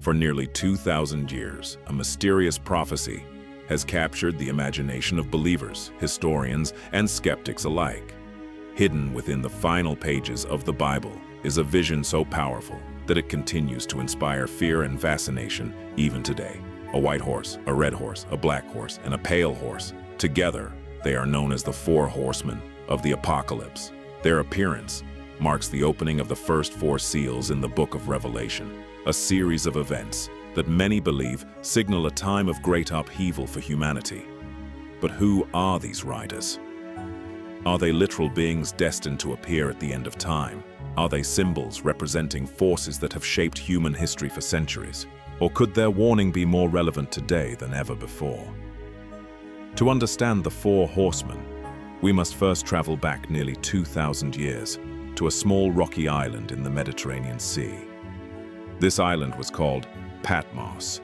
For nearly 2,000 years, a mysterious prophecy has captured the imagination of believers, historians, and skeptics alike. Hidden within the final pages of the Bible is a vision so powerful that it continues to inspire fear and fascination even today. A white horse, a red horse, a black horse, and a pale horse. Together, they are known as the Four Horsemen of the Apocalypse. Their appearance marks the opening of the first four seals in the book of Revelation, a series of events that many believe signal a time of great upheaval for humanity. But who are these riders? Are they literal beings destined to appear at the end of time? Are they symbols representing forces that have shaped human history for centuries? Or could their warning be more relevant today than ever before? To understand the Four Horsemen, we must first travel back nearly 2,000 years to a small rocky island in the Mediterranean Sea. This island was called Patmos.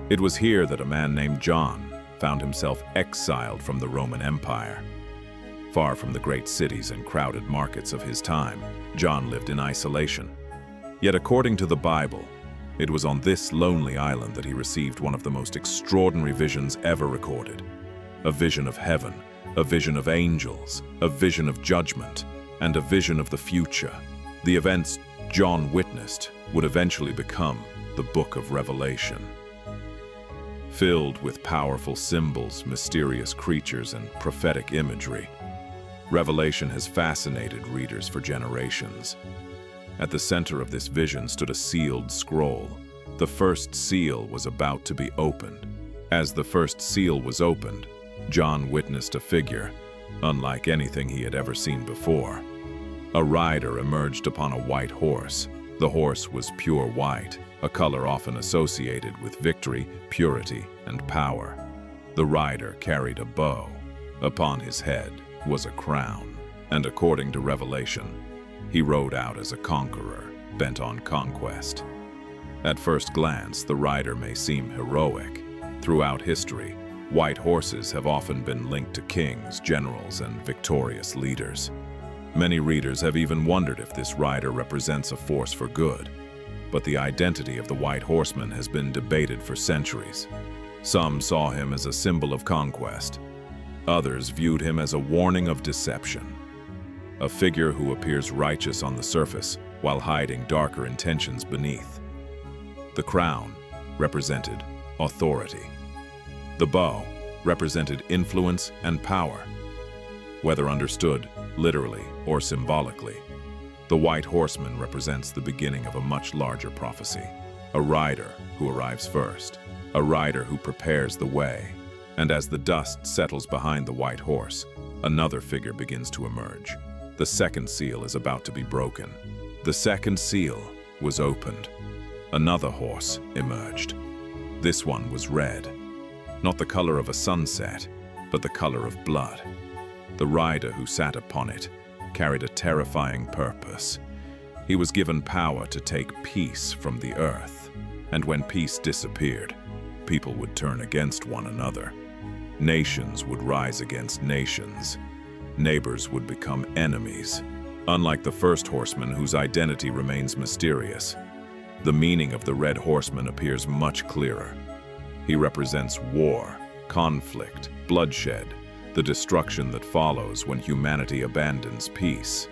It was here that a man named John found himself exiled from the Roman Empire. Far from the great cities and crowded markets of his time, John lived in isolation. Yet according to the Bible, it was on this lonely island that he received one of the most extraordinary visions ever recorded. A vision of heaven, a vision of angels, a vision of judgment, and a vision of the future. The events John witnessed would eventually become the Book of Revelation. Filled with powerful symbols, mysterious creatures, and prophetic imagery, Revelation has fascinated readers for generations. At the center of this vision stood a sealed scroll. The first seal was about to be opened. As the first seal was opened, John witnessed a figure unlike anything he had ever seen before. A rider emerged upon a white horse. The horse was pure white, a color often associated with victory, purity, and power. The rider carried a bow. Upon his head was a crown, and according to Revelation, he rode out as a conqueror, bent on conquest. At first glance, the rider may seem heroic. Throughout history, white horses have often been linked to kings, generals, and victorious leaders. Many readers have even wondered if this rider represents a force for good. But the identity of the white horseman has been debated for centuries. Some saw him as a symbol of conquest. Others viewed him as a warning of deception. A figure who appears righteous on the surface while hiding darker intentions beneath. The crown represented authority. The bow represented influence and power. Whether understood literally or symbolically, the white horseman represents the beginning of a much larger prophecy. A rider who arrives first, a rider who prepares the way. And as the dust settles behind the white horse, another figure begins to emerge. The second seal is about to be broken. The second seal was opened. Another horse emerged. This one was red. Not the color of a sunset, but the color of blood. The rider who sat upon it carried a terrifying purpose. He was given power to take peace from the earth, and when peace disappeared, people would turn against one another. Nations would rise against nations. Neighbors would become enemies. Unlike the first horseman, whose identity remains mysterious, the meaning of the red horseman appears much clearer. He represents war, conflict, bloodshed, the destruction that follows when humanity abandons peace.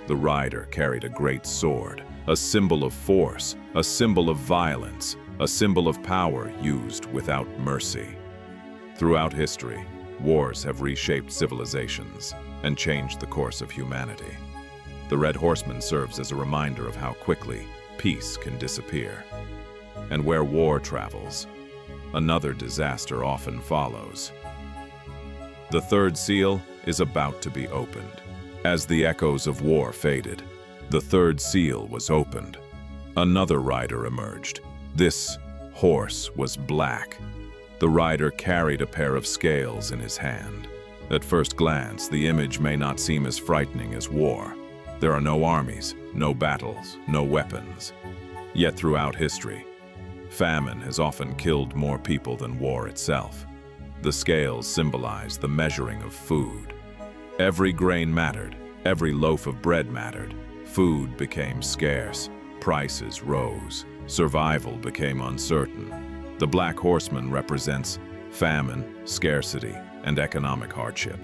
The rider carried a great sword, a symbol of force, a symbol of violence, a symbol of power used without mercy. Throughout history, wars have reshaped civilizations and changed the course of humanity. The Red Horseman serves as a reminder of how quickly peace can disappear. And where war travels, another disaster often follows. The third seal is about to be opened. As the echoes of war faded, the third seal was opened. Another rider emerged. This horse was black. The rider carried a pair of scales in his hand. At first glance, the image may not seem as frightening as war. There are no armies, no battles, no weapons. Yet throughout history, famine has often killed more people than war itself. The scales symbolize the measuring of food. Every grain mattered, every loaf of bread mattered. Food became scarce, prices rose, Survival became uncertain. The Black Horseman represents famine, scarcity, and economic hardship.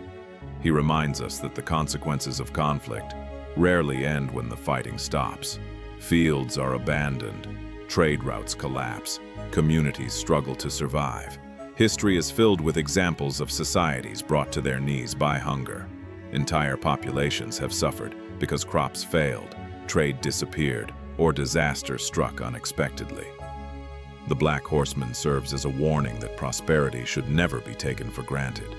He reminds us that the consequences of conflict rarely end when the fighting stops. Fields are abandoned, trade routes collapse, communities struggle to survive. History is filled with examples of societies brought to their knees by hunger. Entire populations have suffered because crops failed, trade disappeared, or disaster struck unexpectedly. The Black Horseman serves as a warning that prosperity should never be taken for granted.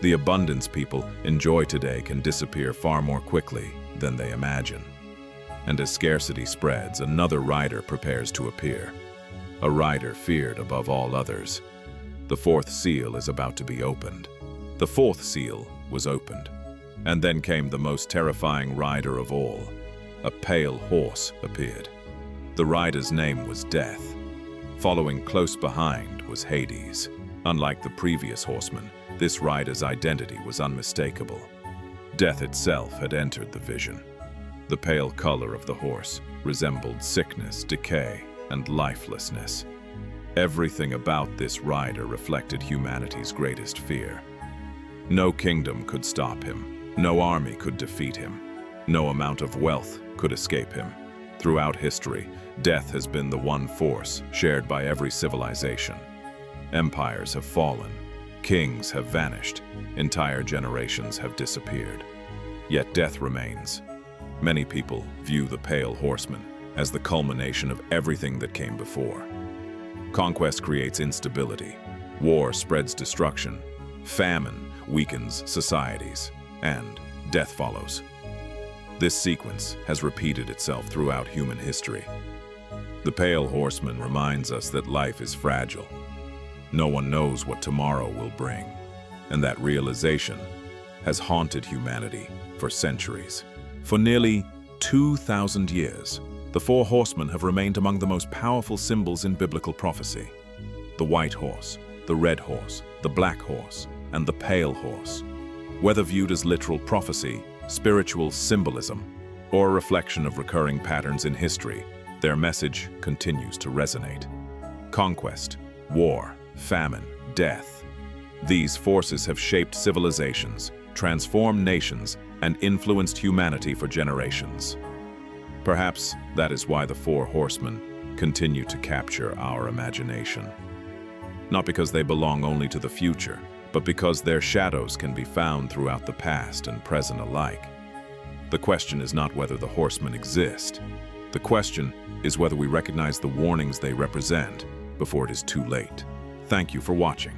The abundance people enjoy today can disappear far more quickly than they imagine. And as scarcity spreads, another rider prepares to appear. A rider feared above all others. The fourth seal is about to be opened. The fourth seal was opened. And then came the most terrifying rider of all. A pale horse appeared. The rider's name was Death. Following close behind was Hades. Unlike the previous horseman, this rider's identity was unmistakable. Death itself had entered the vision. The pale color of the horse resembled sickness, decay, and lifelessness. Everything about this rider reflected humanity's greatest fear. No kingdom could stop him. No army could defeat him. No amount of wealth could escape him. Throughout history, death has been the one force shared by every civilization. Empires have fallen. Kings have vanished. Entire generations have disappeared. Yet death remains. Many people view the Pale Horseman as the culmination of everything that came before. Conquest creates instability. War spreads destruction. Famine weakens societies. And death follows. This sequence has repeated itself throughout human history. The Pale Horseman reminds us that life is fragile. No one knows what tomorrow will bring. And that realization has haunted humanity for centuries. For nearly 2,000 years, the Four Horsemen have remained among the most powerful symbols in biblical prophecy. The white horse, the red horse, the black horse, and the pale horse. Whether viewed as literal prophecy, spiritual symbolism, or a reflection of recurring patterns in history, their message continues to resonate. Conquest, war, famine, death. These forces have shaped civilizations, transformed nations, and influenced humanity for generations. Perhaps that is why the Four Horsemen continue to capture our imagination. Not because they belong only to the future, but because their shadows can be found throughout the past and present alike. The question is not whether the horsemen exist. The question is whether we recognize the warnings they represent before it is too late. Thank you for watching.